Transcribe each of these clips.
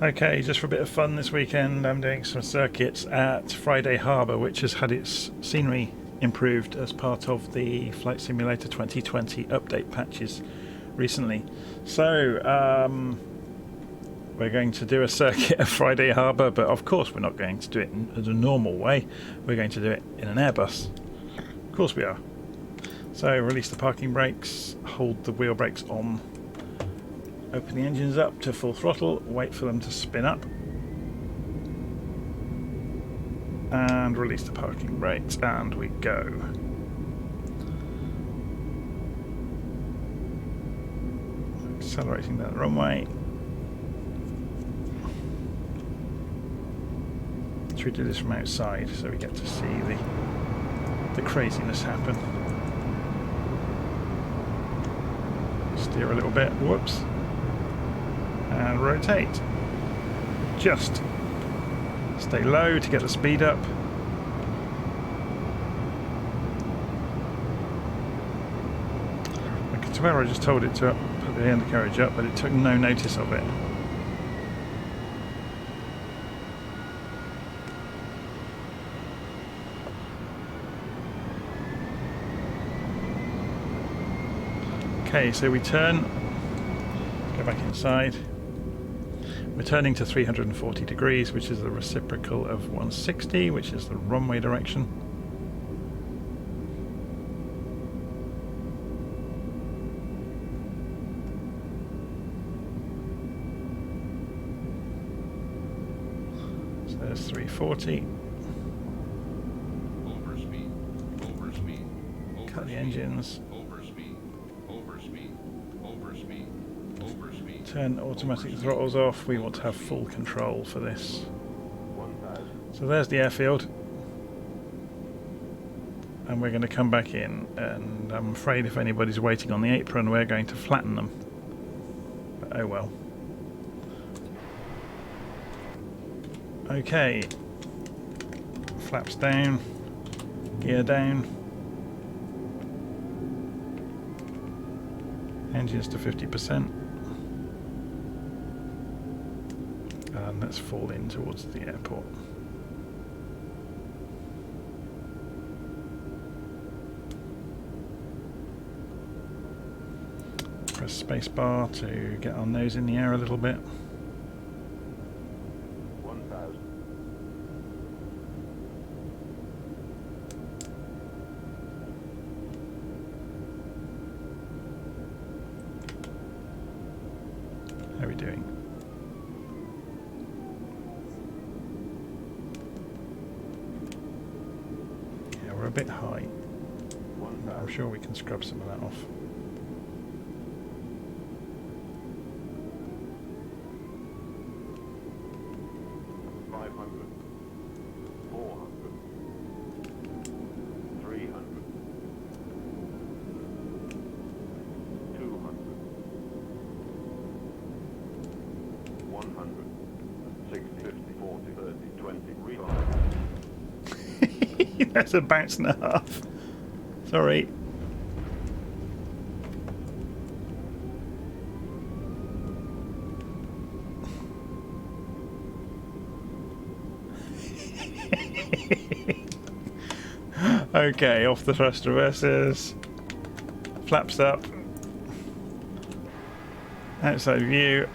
Okay, just for a bit of fun this weekend, I'm doing some circuits at Friday Harbour, which has had its scenery improved as part of the Flight Simulator 2020 update patches recently. So, we're going to do a circuit at Friday Harbour, but of course we're not going to do it in the normal way. We're going to do it in an Airbus. Of course we are. So, release the parking brakes, hold the wheel brakes on. Open the engines up to full throttle, wait for them to spin up, and release the parking brakes, and we go. Accelerating down the runway. Should we do this from outside so we get to see the craziness happen? Steer a little bit, whoops. And rotate. Just stay low to get the speed up. I could swear I just told it to put the undercarriage up, but it took no notice of it. Okay, so we turn, go back inside. We're turning to 340 degrees, which is the reciprocal of 160, which is the runway direction. So there's 340. Overspeed, overspeed, Cut the engines. overspeed, overspeed, overspeed, overspeed. Turn automatic throttles off. We want to have full control for this. So there's the airfield. And we're going to come back in, and I'm afraid if anybody's waiting on the apron, we're going to flatten them. But oh well. Okay. Flaps down. Gear down. Engines to 50%. And let's fall in towards the airport. Press spacebar to get our nose in the air a little bit. 1,000. How are we doing? Yeah, we're a bit high. But I'm sure we can scrub some of that off. That's a bounce and a half. Sorry. Okay, off the thrust reversers. Flaps up. Outside view.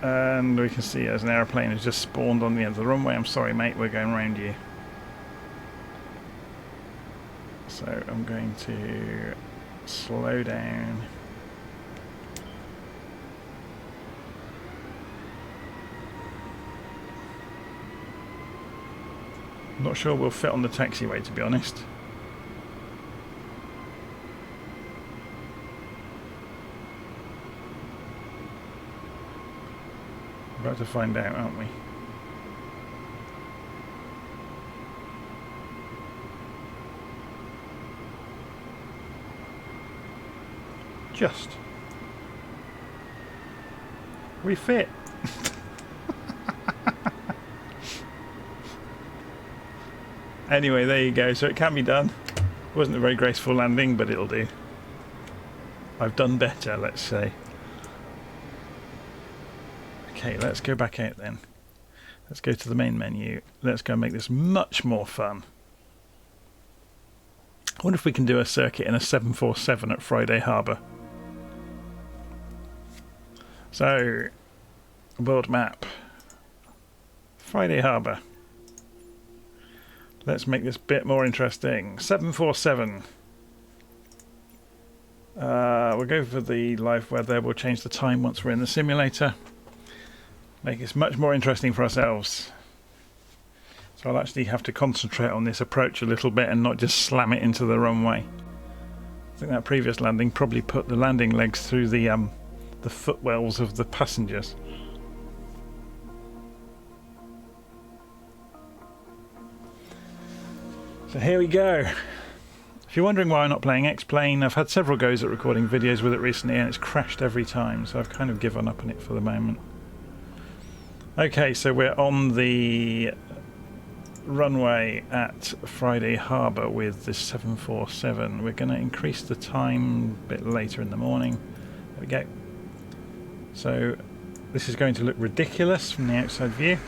And we can see as an aeroplane has just spawned on the end of the runway. I'm sorry, mate, we're going round you. So I'm going to slow down. I'm not sure we'll fit on the taxiway, to be honest. We're about to find out, aren't we? Just. We fit. Anyway, there you go. So it can be done. Wasn't a very graceful landing, but it'll do. I've done better, let's say. Okay, let's go back out then. Let's go to the main menu. Let's go and make this much more fun. I wonder if we can do a circuit in a 747 at Friday Harbour. So, world map. Friday Harbour. Let's make this a bit more interesting. 747. We'll go for the live weather. We'll change the time once we're in the simulator. Make this much more interesting for ourselves. So I'll actually have to concentrate on this approach a little bit and not just slam it into the runway. I think that previous landing probably put the landing legs through the footwells of the passengers. So here we go. If you're wondering why I'm not playing X-Plane, I've had several goes at recording videos with it recently and it's crashed every time, so I've kind of given up on it for the moment. Okay, so we're on the runway at Friday Harbour with the 747. We're going to increase the time a bit later in the morning. There we go. So this is going to look ridiculous from the outside view.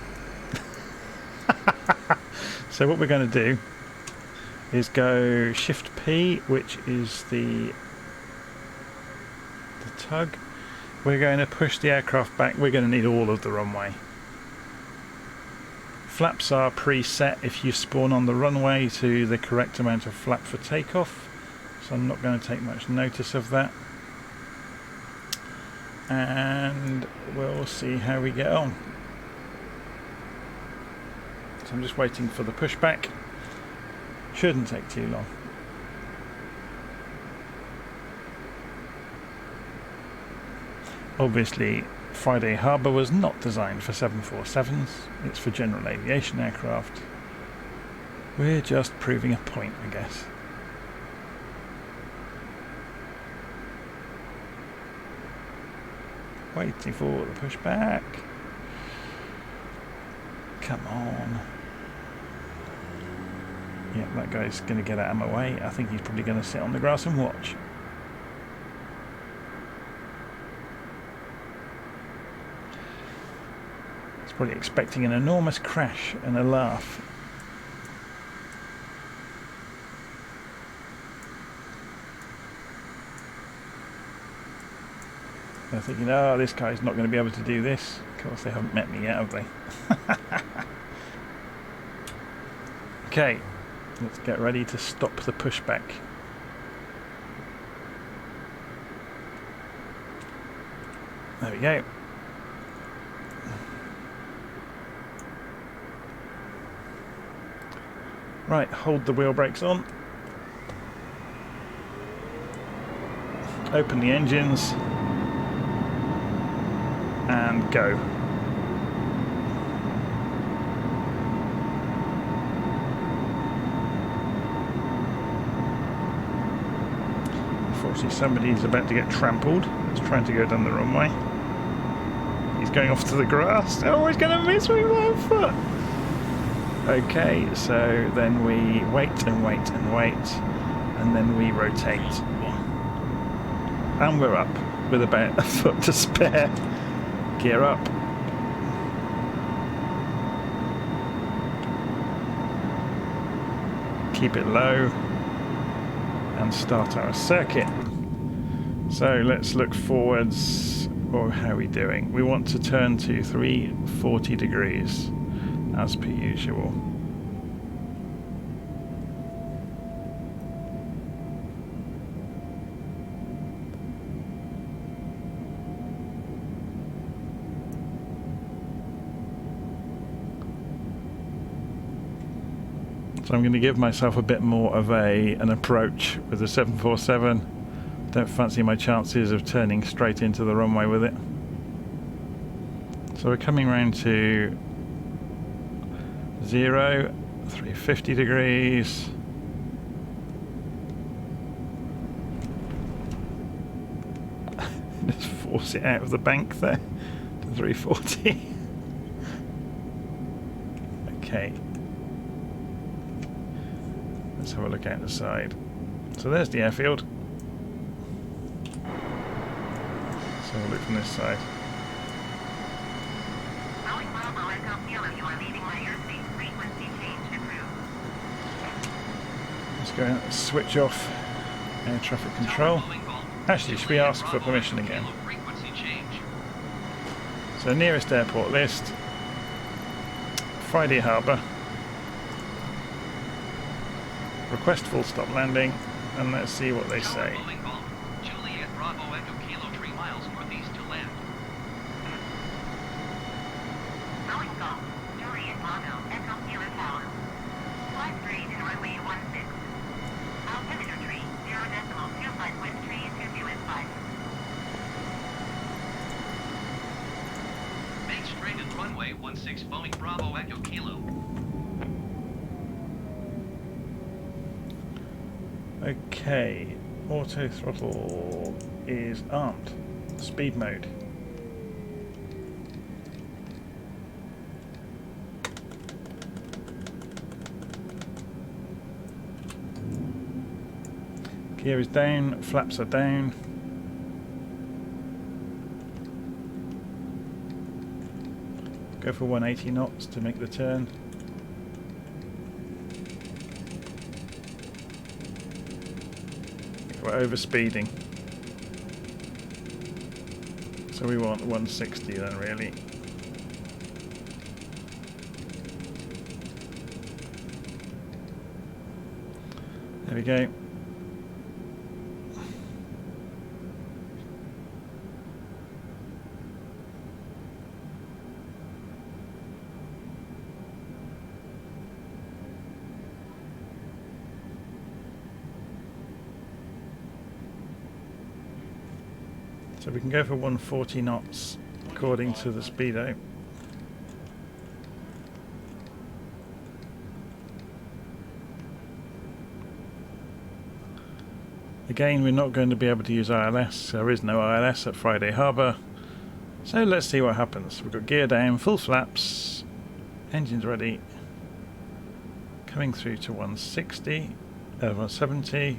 So what we're going to do is go Shift P, which is the tug. We're going to push the aircraft back. We're going to need all of the runway. Flaps are preset if you spawn on the runway to the correct amount of flap for takeoff, so I'm not going to take much notice of that. And we'll see how we get on. So I'm just waiting for the pushback. Shouldn't take too long. Obviously, Friday Harbour was not designed for 747s. It's for general aviation aircraft. We're just proving a point, I guess. Waiting for the pushback. Come on. Yeah, that guy's going to get out of my way. I think he's probably going to sit on the grass and watch. He's probably expecting an enormous crash and a laugh. They're thinking, oh, this guy's not going to be able to do this. Of course, they haven't met me yet, have they? Okay. Let's get ready to stop the pushback. There we go. Right, hold the wheel brakes on. Open the engines. And go. Unfortunately, somebody's about to get trampled. He's trying to go down the runway. He's going off to the grass. Oh, he's going to miss me with one foot. Okay, so then we wait and wait and wait, and then we rotate. And we're up with about a foot to spare. Gear up. Keep it low. And start our circuit. So let's look forwards. Or how are we doing? We want to turn to 340 degrees as per usual. So I'm going to give myself a bit more of an approach with the 747. Don't fancy my chances of turning straight into the runway with it. So we're coming round to 0, 350 degrees. Just force it out of the bank there to 340. Okay. Let's have a look out the side. So there's the airfield. Let's have a look from this side. Bravo Echo Kilo, you are leaving my airspace. Frequency change approved. Let's go and switch off air traffic control. Actually, should we ask for permission again? So nearest airport list, Friday Harbour. Request full stop landing, and let's see what they say. Juliet Bravo Echo Kilo 3 miles northeast to land. Boeing Golf, Juliet Bravo Echo Kilo Tower. Fly straight in runway 16. Altimeter tree 0.25 wind tree 225. Make straight in runway 16 Boeing Bravo Echo Kilo. Okay, auto throttle is armed. Speed mode. Gear is down, flaps are down. Go for 180 knots to make the turn. We're over speeding, so we want 160 then, really. There we go. So we can go for 140 knots according to the speedo. Again, we're not going to be able to use ILS. There is no ILS at Friday Harbour. So let's see what happens. We've got gear down, full flaps, engines ready. Coming through to 160, 170,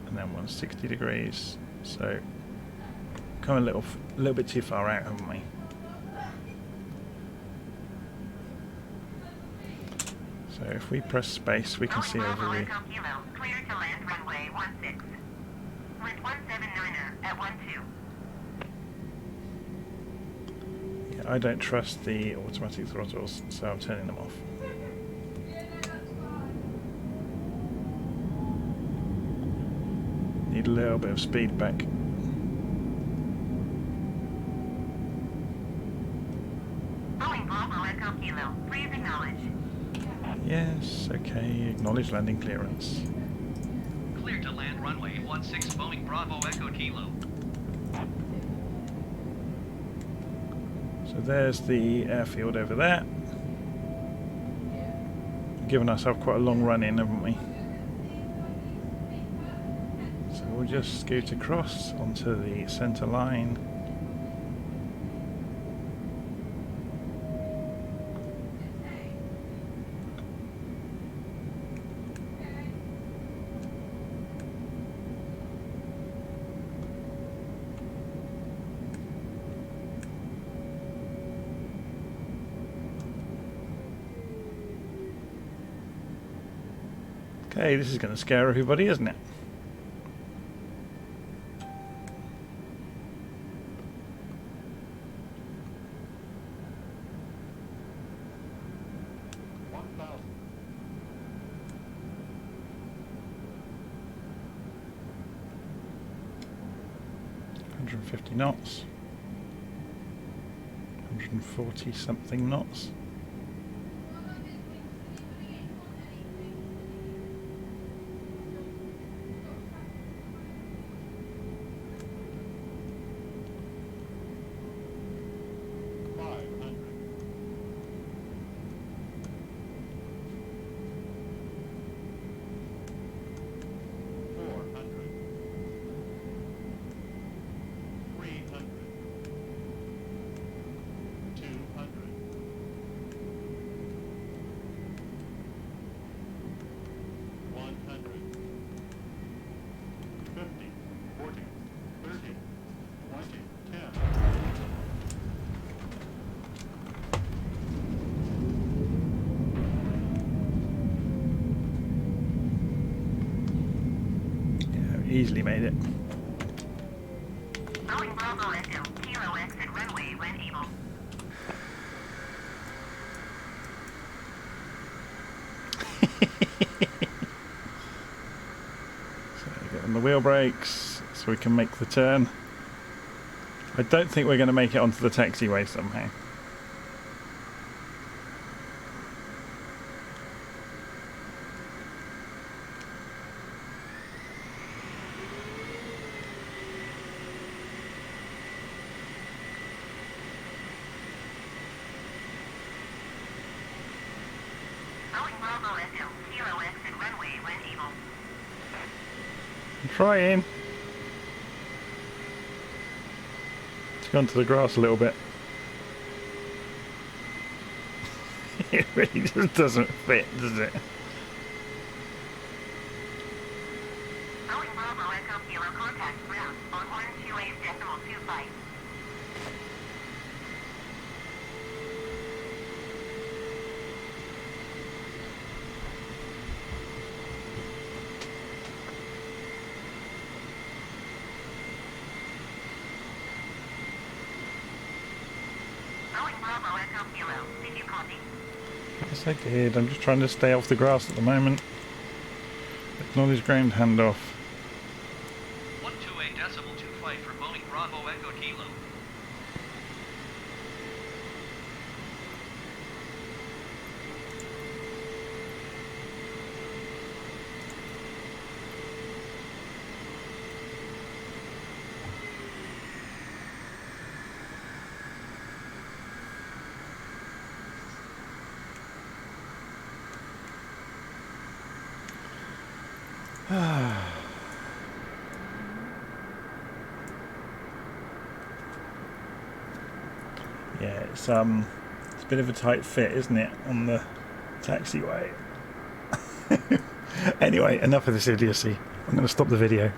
and then 160 degrees. So come a little bit too far out, haven't we? So if we press space, we can see over the... Echo Kilo, clear to land runway 16. Wind 179er at 12. Yeah, I don't trust the automatic throttles, so I'm turning them off. Need a little bit of speed back. Boeing Bravo Echo Kilo, please acknowledge. Yes, okay, acknowledge landing clearance. Clear to land runway 16 Boeing Bravo Echo Kilo. So there's the airfield over there. Given ourselves quite a long run in, haven't we? So we'll just scoot across onto the centre line. Okay, this is going to scare everybody, isn't it? .150 knots. 140 something knots. easily made it. Boeing Bravo Echo, Kilo exit runway when able. So get on the wheel brakes so we can make the turn. I don't think we're going to make it onto the taxiway somehow. Boeing Bravo Echo, Kilo exit runway when able. I'm trying. It's gone to the grass a little bit. It really just doesn't fit, does it? Boeing Bravo Echo Kilo contact ground on 128.25. Boeing Bravo Echo Kilo, did you copy? Yes, I did. I'm just trying to stay off the grass at the moment. Acknowledge ground handoff. 128.25 for Boeing Bravo Echo Kilo. Yeah, it's a bit of a tight fit, isn't it, on the taxiway? Anyway, enough of this idiocy. I'm going to stop the video.